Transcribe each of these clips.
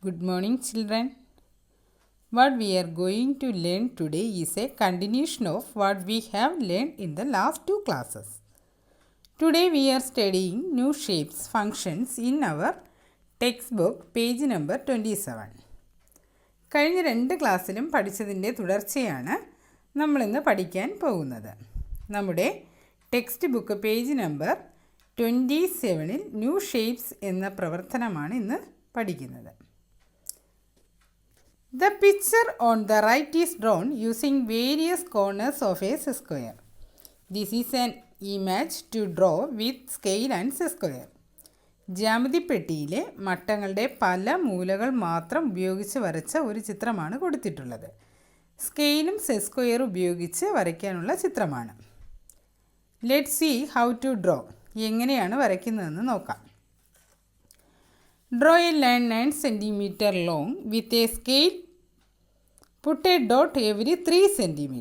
Good morning, children. What we are going to learn today is a continuation of what we have learned in the last two classes. Today we are studying new shapes functions in our textbook, page number 27. കഴിഞ്ഞ രണ്ട് ക്ലാസ്സിലും പഠിച്ചതിൻ്റെ തുടർച്ചയാണ് നമ്മളിന്ന് പഠിക്കാൻ പോകുന്നത്. നമ്മുടെ text book page number 27-ൽ new shapes എന്ന പ്രവർത്തനമാണ് ഇന്ന് പഠിക്കുന്നത്. The picture on the right is drawn using various corners of a square. This is an image to draw with scale and square. ജ്യാമിതിപ്പെട്ടിയിലെ മട്ടങ്ങളുടെ പല മൂലകൾ മാത്രം ഉപയോഗിച്ച് വരച്ച ഒരു ചിത്രമാണ് കൊടുത്തിട്ടുള്ളത്. സ്കെയിലും സെസ്ക്വയർ ഉപയോഗിച്ച് വരയ്ക്കാനുള്ള ചിത്രമാണ്. Let's see how to draw. എങ്ങനെയാണ് വരയ്ക്കുന്നതെന്ന് നോക്കാം. Draw a line 9 cm long with a scale. Put a dot every 3 cm.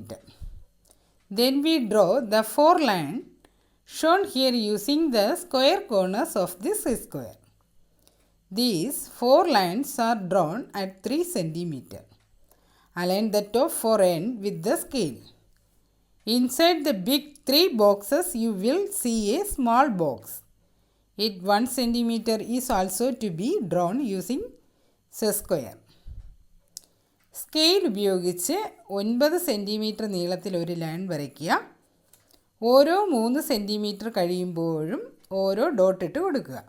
Then we draw the 4 line shown here using the square corners of this square. These 4 lines are drawn at 3 cm. Align the top 4 end with the scale. Inside the big 3 boxes you will see a small box. It 1 cm is also to be drawn using square. Scale ഉപയോഗിച്ച് 9 centimetre നീളത്തിൽ ഒരു line വരയ്ക്കുക. ഓരോ 3 centimetre കഴിയുമ്പോഴും ഓരോ dot ഇട്ട് കൊടുക്കുക.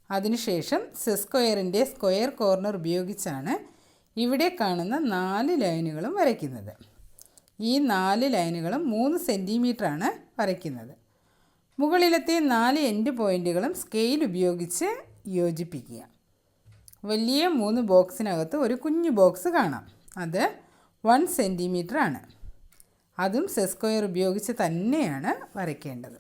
അതിനുശേഷം സെസ്ക്വയറിൻ്റെ സ്ക്വയർ കോർണർ ഉപയോഗിച്ചാണ് ഇവിടെ കാണുന്ന 4 ലൈനുകളും വരയ്ക്കുന്നത്. ഈ 4 ലൈനുകളും 3 സെൻറ്റിമീറ്ററാണ് വരയ്ക്കുന്നത്. മുകളിലത്തെ 4 എൻഡ് പോയിൻറ്റുകളും സ്കെയിൽ ഉപയോഗിച്ച് യോജിപ്പിക്കുക. വലിയ 3 ബോക്സിനകത്ത് ഒരു കുഞ്ഞു ബോക്സ് കാണാം. അത് 1 സെൻറ്റിമീറ്റർ ആണ്. അതും സെസ്ക്വയർ ഉപയോഗിച്ച് തന്നെയാണ് വരയ്ക്കേണ്ടത്.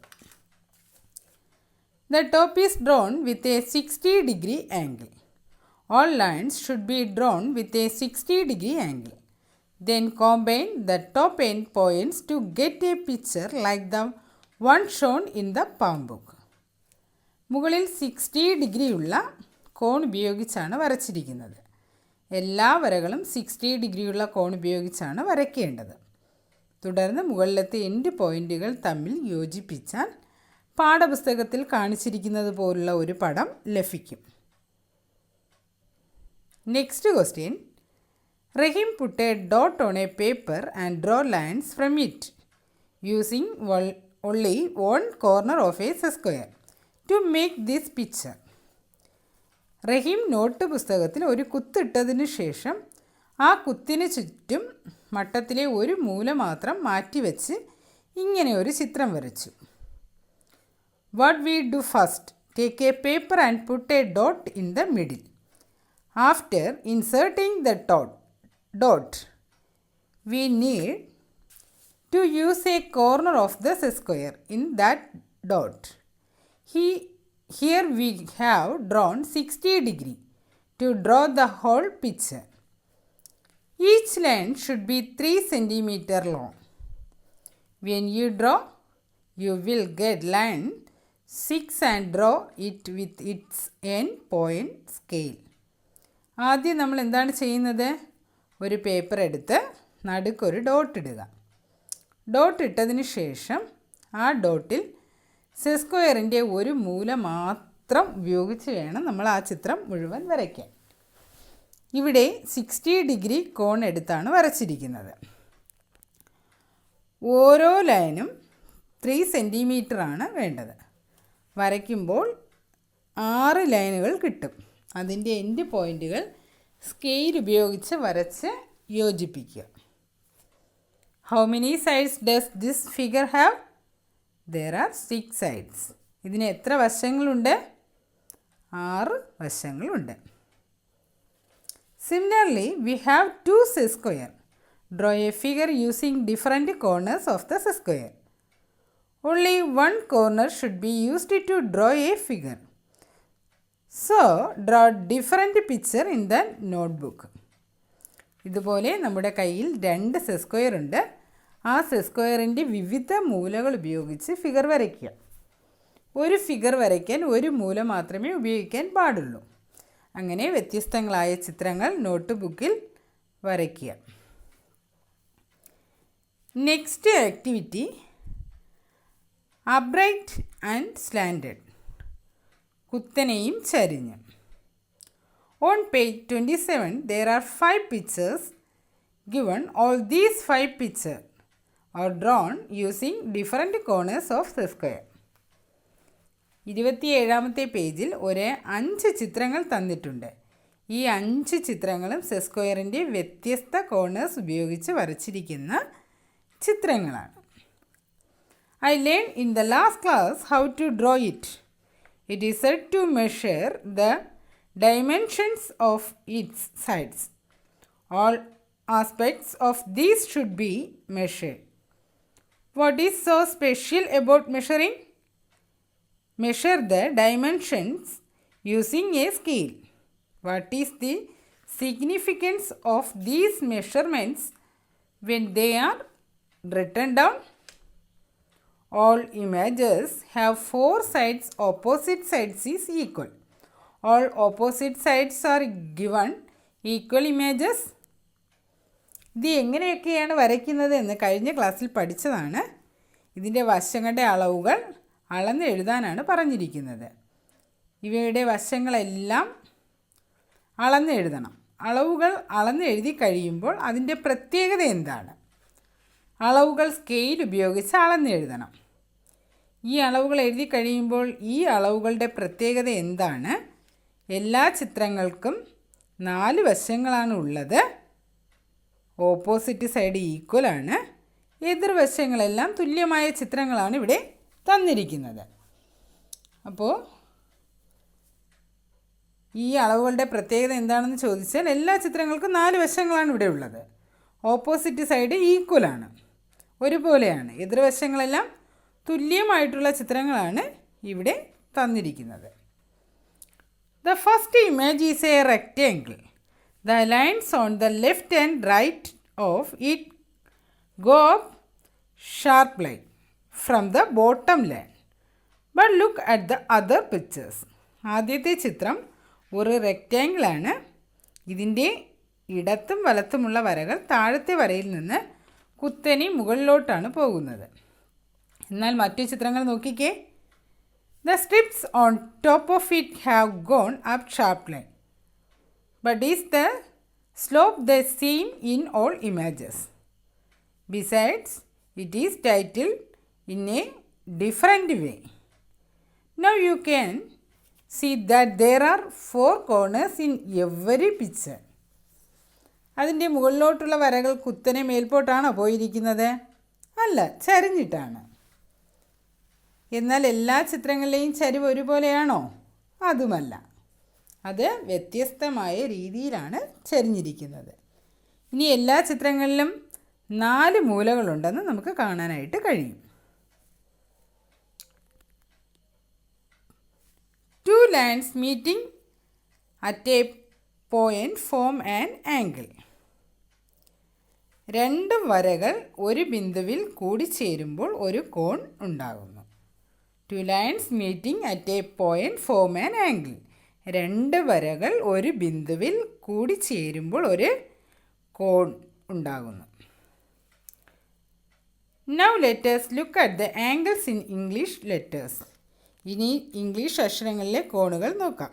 The top is drawn with a 60-degree angle. All lines should be drawn with a 60-degree angle. Then combine the top end points to get a picture like the one shown in the palm book. മുകളിൽ 60 degree ഉള്ള കോൺ ഉപയോഗിച്ചാണ് വരച്ചിരിക്കുന്നത്. എല്ലാ വരകളും 60 ഡിഗ്രിയുള്ള കോൺ ഉപയോഗിച്ചാണ് വരയ്ക്കേണ്ടത്. തുടർന്ന് മുകളിലത്തെ end പോയിൻറ്റുകൾ തമ്മിൽ യോജിപ്പിച്ചാൽ പാഠപുസ്തകത്തിൽ കാണിച്ചിരിക്കുന്നത് പോലുള്ള ഒരു പടം ലഭിക്കും. Next question. Rahim put a dot on a paper and draw lines from it using only one corner of a square to make this picture. Rahim note പുസ്തകത്തിൽ ഒരു കുത്തിട്ടതിന് ശേഷം ആ കുത്തിന് ചുറ്റും മട്ടത്തിലെ ഒരു മൂല മാത്രം മാറ്റിവെച്ച് ഇങ്ങനെ ഒരു ചിത്രം വരച്ചു. What we do first? Take a paper and put a dot in the middle. After inserting the dot, we need to use a corner of the square in that dot. Here we have drawn 60 degree to draw the whole picture. Each line should be 3 cm long. When you draw, you will get line 6 and draw it with its end point scale. ആദ്യം നമ്മൾ എന്താണ് ചെയ്യുന്നത്? ഒരു paper എടുത്ത് നടുക്കൊരു dot ഇടുക. Dot ഇട്ടതിന് ശേഷം ആ ഡോട്ടിൽ സെസ്ക്വയറിൻ്റെ ഒരു മൂല മാത്രം ഉപയോഗിച്ച് വേണം നമ്മൾ ആ ചിത്രം മുഴുവൻ വരയ്ക്കാൻ. ഇവിടെ 60 ഡിഗ്രി കോൺ എടുത്താണ് വരച്ചിരിക്കുന്നത്. ഓരോ ലൈനും 3 സെൻറ്റിമീറ്റർ ആണ് വേണ്ടത്. വരയ്ക്കുമ്പോൾ 6 ലൈനുകൾ കിട്ടും. അതിൻ്റെ എൻഡ് പോയിൻറ്റുകൾ സ്കെയിൽ ഉപയോഗിച്ച് വരച്ച് യോജിപ്പിക്കുക. How many sides does this figure have? There are 6 sides. ഇതിന് എത്ര വശങ്ങളുണ്ട്? 6 വശങ്ങളുണ്ട്. Similarly, we have 2 squares. Draw a figure using different corners of the square. Only one corner should be used to draw a figure. So, draw different picture in the notebook. ഇതുപോലെ നമ്മുടെ കയ്യിൽ 2 സെസ്ക്വയർ ഉണ്ട്. ആ സെസ്ക്വയറിൻ്റെ വിവിധ മൂലകൾ ഉപയോഗിച്ച് ഫിഗർ വരയ്ക്കുക. ഒരു figure വരയ്ക്കാൻ ഒരു മൂല മാത്രമേ ഉപയോഗിക്കാൻ പാടുള്ളൂ. അങ്ങനെ വ്യത്യസ്തങ്ങളായ ചിത്രങ്ങൾ നോട്ട് ബുക്കിൽ വരയ്ക്കുക. Next activity upright and slanted, കുത്തനെയും ചരിഞ്ഞും. On page 27 there are 5 pictures given. All these 5 pictures are drawn using different corners of the square. 27ാമത്തെ പേജിൽ ഒരു 5 ചിത്രങ്ങൾ തന്നിട്ടുണ്ട്. ഈ 5 ചിത്രങ്ങളും സ്ക്വയറിൻ്റെ വ്യത്യസ്ത കോർണേഴ്സ് ഉപയോഗിച്ച് വരച്ചിരിക്കുന്ന ചിത്രങ്ങളാണ്. I learned in the last class how to draw it. It is said to measure the dimensions of its sides. All aspects of these should be measured. What is so special about measuring? Measure the dimensions using a scale. What is the significance of these measurements when they are written down? All images have 4 sides. Opposite sides is equal. All opposite sides are given equal images. ഇത് എങ്ങനെയൊക്കെയാണ് വരയ്ക്കുന്നത് എന്ന് കഴിഞ്ഞ ക്ലാസ്സിൽ പഠിച്ചതാണ്. ഇതിൻ്റെ വശങ്ങളുടെ അളവുകൾ അളന്നെഴുതാനാണ് പറഞ്ഞിരിക്കുന്നത്. ഇവയുടെ വശങ്ങളെല്ലാം അളന്നെഴുതണം. അളവുകൾ അളന്നെഴുതി കഴിയുമ്പോൾ അതിൻ്റെ പ്രത്യേകത എന്താണ്? അളവുകൾ സ്കെയിൽ ഉപയോഗിച്ച് അളന്നെഴുതണം. ഈ അളവുകൾ എഴുതി കഴിയുമ്പോൾ ഈ അളവുകളുടെ പ്രത്യേകത എന്താണ്? എല്ലാ ചിത്രങ്ങൾക്കും 4 വശങ്ങളാണ് ഉള്ളത്. ഓപ്പോസിറ്റ് സൈഡ് ഈക്വൽ ആണ്. എതിർവശങ്ങളെല്ലാം തുല്യമായ ചിത്രങ്ങളാണ് ഇവിടെ തന്നിരിക്കുന്നത്. അപ്പോൾ ഈ അളവുകളുടെ പ്രത്യേകത എന്താണെന്ന് ചോദിച്ചാൽ എല്ലാ ചിത്രങ്ങൾക്കും 4 വശങ്ങളാണ് ഇവിടെ ഉള്ളത്. ഓപ്പോസിറ്റ് സൈഡ് ഈക്വൽ ആണ്, ഒരുപോലെയാണ്. എതിർവശങ്ങളെല്ലാം തുല്യമായിട്ടുള്ള ചിത്രങ്ങളാണ് ഇവിടെ തന്നിരിക്കുന്നത്. The first image is a rectangle. The lines on the left and right of it go up sharp line from the bottom line. But look at the other pictures. ആദ്യത്തെ ചിത്രം ഒരു rectangle ആണ്. ഇതിൻ്റെ ഇടത്തും വലത്തുമുള്ള വരകൾ താഴത്തെ വരയിൽ നിന്ന് കുത്തനെ മുകളിലോട്ടാണ് പോകുന്നത്. എന്നാൽ മറ്റു ചിത്രങ്ങൾ നോക്കിക്കേ. The strips on top of it have gone up sharp line. But is the slope the same in all images? Besides, it is titled in a different way. Now you can see that there are 4 corners in every picture. അതിൻ്റെ മുകളിലോട്ടുള്ള വരകൾ കുത്തനെ മേൽപോട്ടാണോ പോയിരിക്കുന്നത്? അല്ല, ചരിഞ്ഞിട്ടാണ്. എന്നാൽ എല്ലാ ചിത്രങ്ങളിലെയും ചരിവ് ഒരുപോലെയാണോ? അതുമല്ല. അത് വ്യത്യസ്തമായ രീതിയിലാണ് ചരിഞ്ഞിരിക്കുന്നത്. ഇനി എല്ലാ ചിത്രങ്ങളിലും 4 മൂലകളുണ്ടെന്ന് നമുക്ക് കാണാനായിട്ട് കഴിയും. 2 lines meeting at a point form an angle. 2 വരകൾ ഒരു ബിന്ദുവിൽ കൂടിച്ചേരുമ്പോൾ ഒരു കോൺ ഉണ്ടാകുന്നു. 2 lines meeting at a point form an angle. 2 വരകൾ ഒരു ബിന്ദുവിൽ കൂടിച്ചേരുമ്പോൾ ഒരു കോൺ ഉണ്ടാകുന്നു. Now let us look at the angles in English letters. ഇനി ഇംഗ്ലീഷ് അക്ഷരങ്ങളിലെ കോണുകൾ നോക്കാം.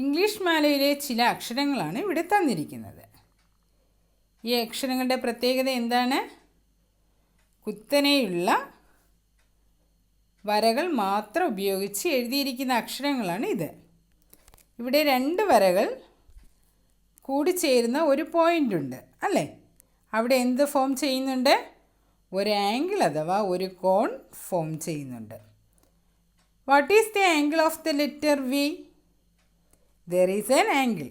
ഇംഗ്ലീഷ് മാലയിലെ ചില അക്ഷരങ്ങളാണ് ഇവിടെ തന്നിരിക്കുന്നത്. ഈ അക്ഷരങ്ങളുടെ പ്രത്യേകത എന്താണ്? കുത്തനെയുള്ള വരകൾ മാത്രം ഉപയോഗിച്ച് എഴുതിയിരിക്കുന്ന അക്ഷരങ്ങളാണ് ഇത്. ഇവിടെ 2 വരകൾ കൂടിച്ചേരുന്ന ഒരു പോയിൻ്റ് ഉണ്ട് അല്ലേ? അവിടെ എന്ത് ഫോം ചെയ്യുന്നുണ്ട്? ഒരു ആംഗിൾ അഥവാ ഒരു കോൺ ഫോം ചെയ്യുന്നുണ്ട്. What is the angle of the letter V? There is an angle,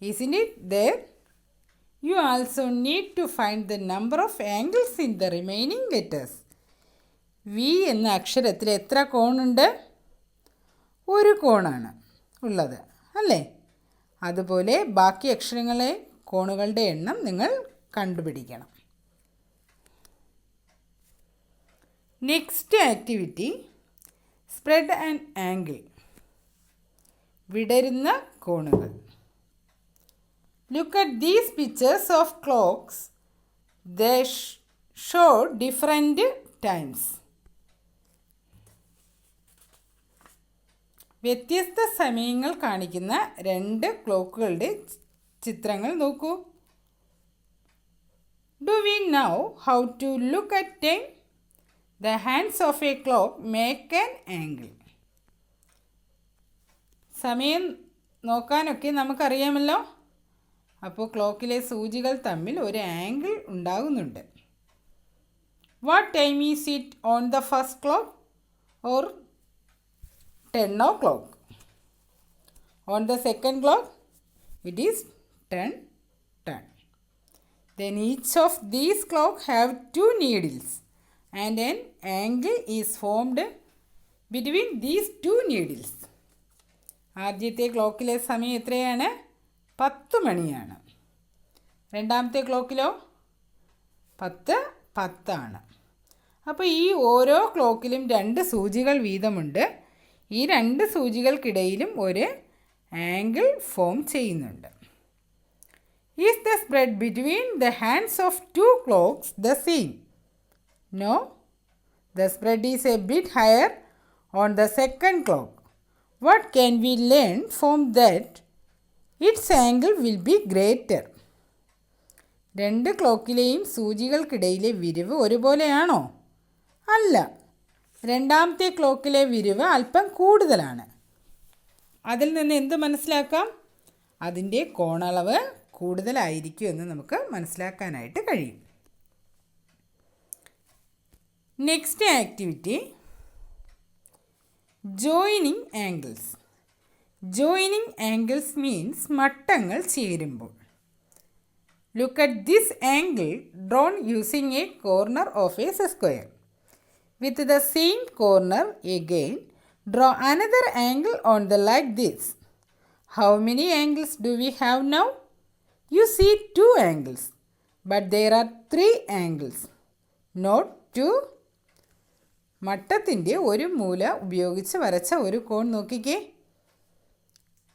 isn't it there? You also need to find the number of angles in the remaining letters. V എന്ന അക്ഷരത്തിൽ എത്ര കോണുണ്ട്? ഒരു കോണാണ് ഉള്ളത് അല്ലേ? അതുപോലെ ബാക്കി അക്ഷരങ്ങളെ കോണുകളുടെ എണ്ണം നിങ്ങൾ കണ്ടുപിടിക്കണം. Next activity spread and angle, വിടരുന്ന കോണുകൾ. Look at these pictures of clocks. They show different times. വ്യത്യസ്ത സമയങ്ങൾ കാണിക്കുന്ന രണ്ട് ക്ലോക്കുകളുടെ ചിത്രങ്ങൾ നോക്കൂ. Do we know how to look at time? The hands of a clock make an angle. സമയം നോക്കാനൊക്കെ നമുക്കറിയാമല്ലോ. അപ്പോൾ ക്ലോക്കിലെ സൂചികൾ തമ്മിൽ ഒരു ആംഗിൾ ഉണ്ടാകുന്നുണ്ട്. What time is it on the first clock or 10 o'clock? On the second clock it is 10:10. Then each of these clocks have two needles and an angle is formed between these two needles. ആദ്യത്തെ ക്ലോക്കിലെ സമയം എത്രയാണ്? 10 മണിയാണ്. രണ്ടാമത്തെ ക്ലോക്കിലോ 10:10 അപ്പോൾ ഈ ഓരോ ക്ലോക്കിലും 2 സൂചികൾ വീതമുണ്ട്. ഈ 2 സൂചികൾക്കിടയിലും ഒരു ആംഗിൾ ഫോം ചെയ്യുന്നുണ്ട്. Is the spread between the hands of two clocks the same? No. The spread is a bit higher on the second clock. What can we learn from that? Its angle will be greater. 2 ക്ലോക്കിലെയും സൂചികൾക്കിടയിലെ വിരിവ് ഒരുപോലെയാണോ? അല്ല. രണ്ടാമത്തെ ക്ലോക്കിലെ വിരിവ് അല്പം കൂടുതലാണ്. അതിൽ നിന്ന് എന്ത് മനസ്സിലാക്കാം? അതിൻ്റെ കോണളവ് കൂടുതലായിരിക്കും എന്ന് നമുക്ക് മനസ്സിലാക്കാനായിട്ട് കഴിയും. Next activity, joining angles. Joining angles means മട്ടങ്ങൾ ചേരുമ്പോൾ. Look at this angle drawn using a corner of a square. With the same corner again, draw another angle on the like this. How many angles do we have now? You see 2 angles, but there are 3 angles, not 2. മട്ടത്തിൻ്റെ ഒരു മൂല ഉപയോഗിച്ച് വരച്ച ഒരു കോൺ നോക്കിക്കേ.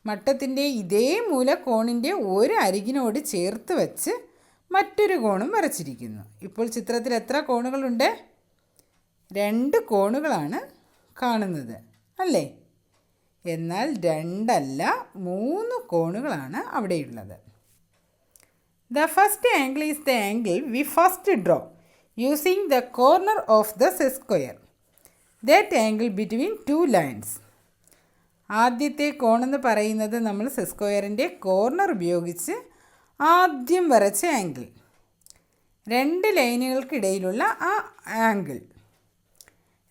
മട്ടത്തിൻ്റെ ഇതേ മൂല കോണിൻ്റെ ഒരു അരികിനോട് ചേർത്ത് വെച്ച് മറ്റൊരു കോണും വരച്ചിരിക്കുന്നു. ഇപ്പോൾ ചിത്രത്തിൽ എത്ര കോണുകളുണ്ട്? 2 കോണുകളാണ് കാണുന്നത് അല്ലേ? എന്നാൽ 2 അല്ല 3 കോണുകളാണ് അവിടെയുള്ളത്. The first angle is the angle we first draw using the corner of the square. That angle between 2 lines. ആദ്യത്തെ കോണെന്ന് പറയുന്നത് നമ്മൾ സ്ക്വയറിൻ്റെ കോർണർ ഉപയോഗിച്ച് ആദ്യം വരച്ച ആംഗിൾ, 2 ലൈനുകൾക്കിടയിലുള്ള ആ ആംഗിൾ.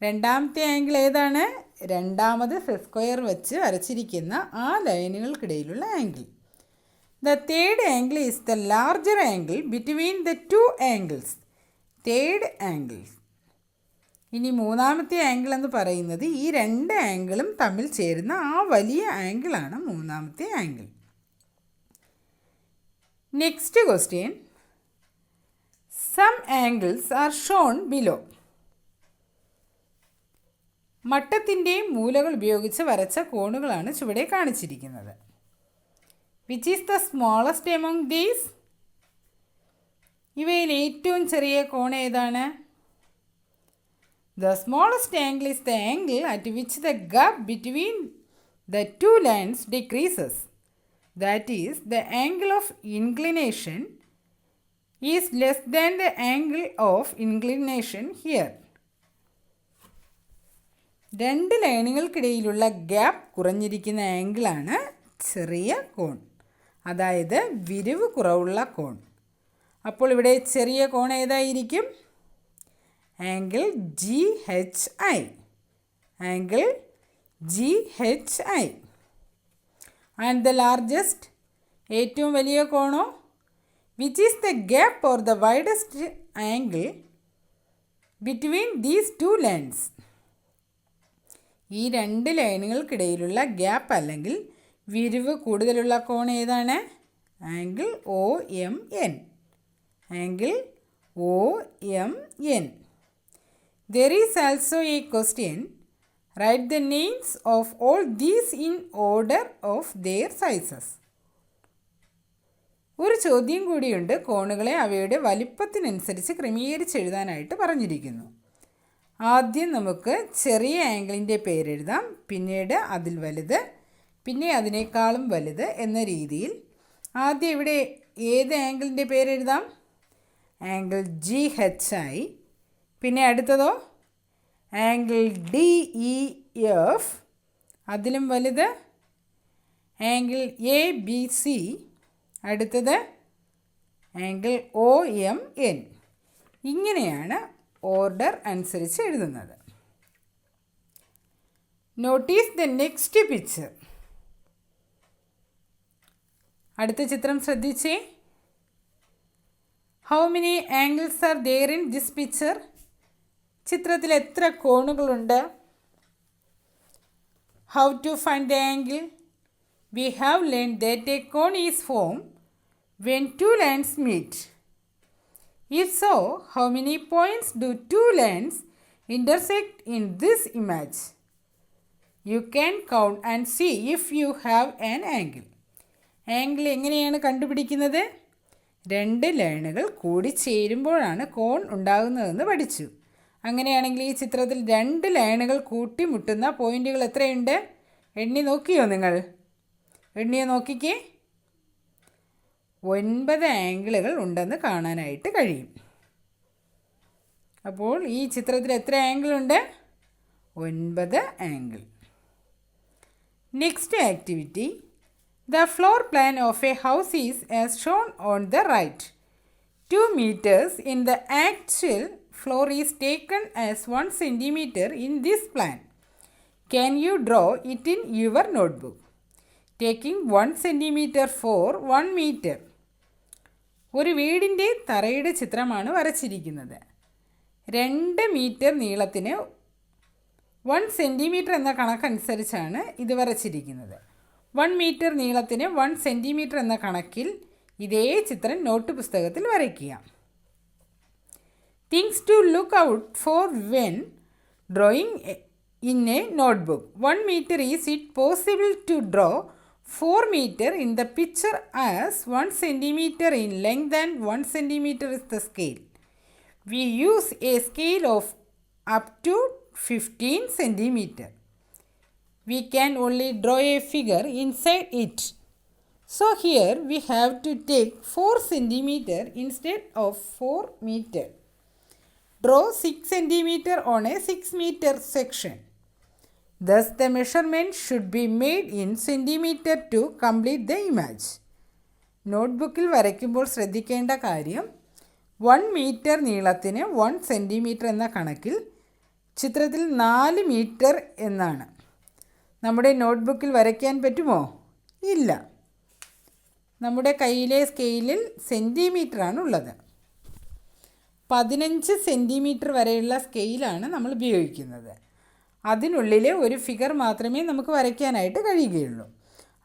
രണ്ടാമത്തെ ആംഗിൾ ഏതാണ്? രണ്ടാമത് സ്ക്വയർ വെച്ച് വരച്ചിരിക്കുന്ന ആ ലൈനുകൾക്കിടയിലുള്ള angle. The third angle is the larger angle between the 2 angles. Third angle. ഇനി മൂന്നാമത്തെ ആംഗിൾ എന്ന് പറയുന്നത് ഈ 2 ആംഗിളും തമ്മിൽ ചേരുന്ന ആ വലിയ ആംഗിളാണ് മൂന്നാമത്തെ angle. Next question, some angles are shown below. മട്ടത്തിൻ്റെ മൂലകൾ ഉപയോഗിച്ച് വരച്ച കോണുകളാണ് ചുവടെ കാണിച്ചിരിക്കുന്നത്. Which is the smallest among these? ഇവയിൽ ഏറ്റവും ചെറിയ കോൺ ഏതാണ്? The smallest angle is the angle at which the gap between the 2 lines decreases. That is, the angle of inclination is less than the angle of inclination here. 2 ലൈനുകൾക്കിടയിലുള്ള gap കുറഞ്ഞിരിക്കുന്ന ആംഗിളാണ് ചെറിയ കോൺ, അതായത് വിരിവ് കുറവുള്ള കോൺ. അപ്പോൾ ഇവിടെ ചെറിയ കോൺ ഏതായിരിക്കും? Angle GHI. Angle GHI. And the largest, ഏറ്റവും വലിയ കോണോ? Which is the gap or the widest angle between these 2 lines? ഈ 2 ലൈനുകൾക്കിടയിലുള്ള ഗ്യാപ്പ് അല്ലെങ്കിൽ വിരിവ് കൂടുതലുള്ള കോൺ ഏതാണ്? Angle OMN. Angle OMN. There is also a question, Write the names of all these in order of their sizes. ഒരു ചോദ്യം കൂടിയുണ്ട്. കോണുകളെ അവയുടെ വലിപ്പത്തിനനുസരിച്ച് ക്രമീകരിച്ചെഴുതാനായിട്ട് പറഞ്ഞിരിക്കുന്നു. ആദ്യം നമുക്ക് ചെറിയ ആംഗിളിൻ്റെ പേരെഴുതാം, പിന്നീട് അതിൽ വലുത്, പിന്നെ അതിനേക്കാളും വലുത് എന്ന രീതിയിൽ. ആദ്യം ഇവിടെ ഏത് ആംഗിളിൻ്റെ പേരെഴുതാം? Angle GHI. പിന്നെ അടുത്തതോ ആംഗിൾ DEF, അതിലും വലുത് ആംഗിൾ ABC, അടുത്തത് ആംഗിൾ OMN. ഇങ്ങനെയാണ് ഓർഡർ അനുസരിച്ച് എഴുതുന്നത്. Notice the next picture. അടുത്ത ചിത്രം ശ്രദ്ധിച്ചേ. How many angles are there in this picture? ചിത്രത്തിൽ എത്ര കോണുകളുണ്ട്? How to find the angle? We have learned that a cone is formed when two lines meet. If so, how many points do two lines intersect in this image? You can count and see if you have an angle. Angle എങ്ങനെയാണ് കണ്ടുപിടിക്കുന്നത്? രണ്ട് ലൈനുകൾ കൂടി ചേരുമ്പോഴാണ് കോൺ ഉണ്ടാകുന്നതെന്ന് പഠിച്ചു. അങ്ങനെയാണെങ്കിൽ ഈ ചിത്രത്തിൽ രണ്ട് ലൈനുകൾ കൂട്ടിമുട്ടുന്ന പോയിന്റുകൾ എത്രയുണ്ട്? എണ്ണി നോക്കിയോ നിങ്ങൾ? എണ്ണിയെ നോക്കിക്കേ. 9 ആംഗിളുകൾ ഉണ്ടെന്ന് കാണാനായിട്ട് കഴിയും. അപ്പോൾ ഈ ചിത്രത്തിൽ എത്ര ആംഗിളുണ്ട്? 9 angle. Next activity. The floor plan of a house is as shown on the right. 2 meters in the actual floor is taken as 1 centimeter in this plan. Can you draw it in your notebook? Taking 1 centimeter for 1 meter. ഒരു വീടിൻ്റെ തറയുടെ ചിത്രമാണ് വരച്ചിരിക്കുന്നത്. 2 metre നീളത്തിന് 1 centimetre എന്ന കണക്കനുസരിച്ചാണ് ഇത് വരച്ചിരിക്കുന്നത്. 1 metre നീളത്തിന് 1 centimetre എന്ന കണക്കിൽ ഇതേ ചിത്രം note പുസ്തകത്തിൽ വരയ്ക്കുക. Things to look out for when drawing in a notebook. 1 meter is it possible to draw 4 meter in the picture as 1 centimeter in length and 1 centimeter is the scale. We use a scale of up to 15 centimeter. We can only draw a figure inside it. So here we have to take 4 centimeter instead of 4 meter. Draw 6 centimeter on a 6 meter section. Thus the measurement should be made in centimeter to complete the image. നോട്ട്ബുക്കിൽ വരയ്ക്കുമ്പോൾ ശ്രദ്ധിക്കേണ്ട കാര്യം 1 metre നീളത്തിന് 1 centimetre എന്ന കണക്കിൽ ചിത്രത്തിൽ 4 metre എന്നാണ്. നമ്മുടെ നോട്ട്ബുക്കിൽ വരയ്ക്കാൻ പറ്റുമോ? ഇല്ല. നമ്മുടെ കയ്യിലെ സ്കെയിലിൽ സെൻറ്റിമീറ്ററാണ് ഉള്ളത്. 15 സെൻറ്റിമീറ്റർ വരെയുള്ള സ്കെയിലാണ് നമ്മൾ ഉപയോഗിക്കുന്നത്. അതിനുള്ളിലെ ഒരു ഫിഗർ മാത്രമേ നമുക്ക് വരയ്ക്കാനായിട്ട് കഴിയുകയുള്ളൂ.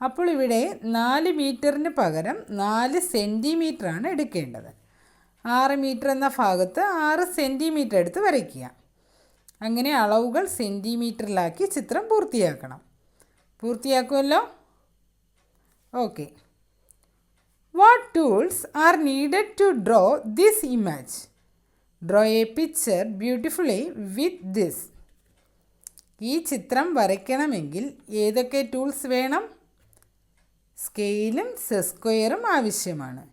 അപ്പോൾ ഇവിടെ 4 മീറ്ററിന് പകരം 4 സെൻറ്റിമീറ്ററാണ് എടുക്കേണ്ടത്. 6 മീറ്റർ എന്ന ഭാഗത്ത് 6 സെൻറ്റിമീറ്റർ എടുത്ത് വരയ്ക്കുക. അങ്ങനെ അളവുകൾ സെൻറ്റിമീറ്ററിലാക്കി ചിത്രം പൂർത്തിയാക്കണം. പൂർത്തിയാക്കുമല്ലോ? Okay. What tools are needed to draw this image? Draw a picture beautifully with this. ഈ ചിത്രം വരയ്ക്കണമെങ്കിൽ ഏതൊക്കെ ടൂൾസ് വേണം? സ്കെയിലും സെസ്ക്വയറും ആവശ്യമാണ്.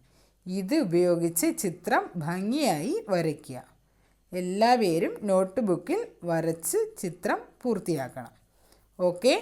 ഇത് ഉപയോഗിച്ച് ചിത്രം ഭംഗിയായി വരയ്ക്കുക. എല്ലാവരും നോട്ട് ബുക്കിൽ വരച്ച് ചിത്രം പൂർത്തിയാക്കണം. ഓക്കെ.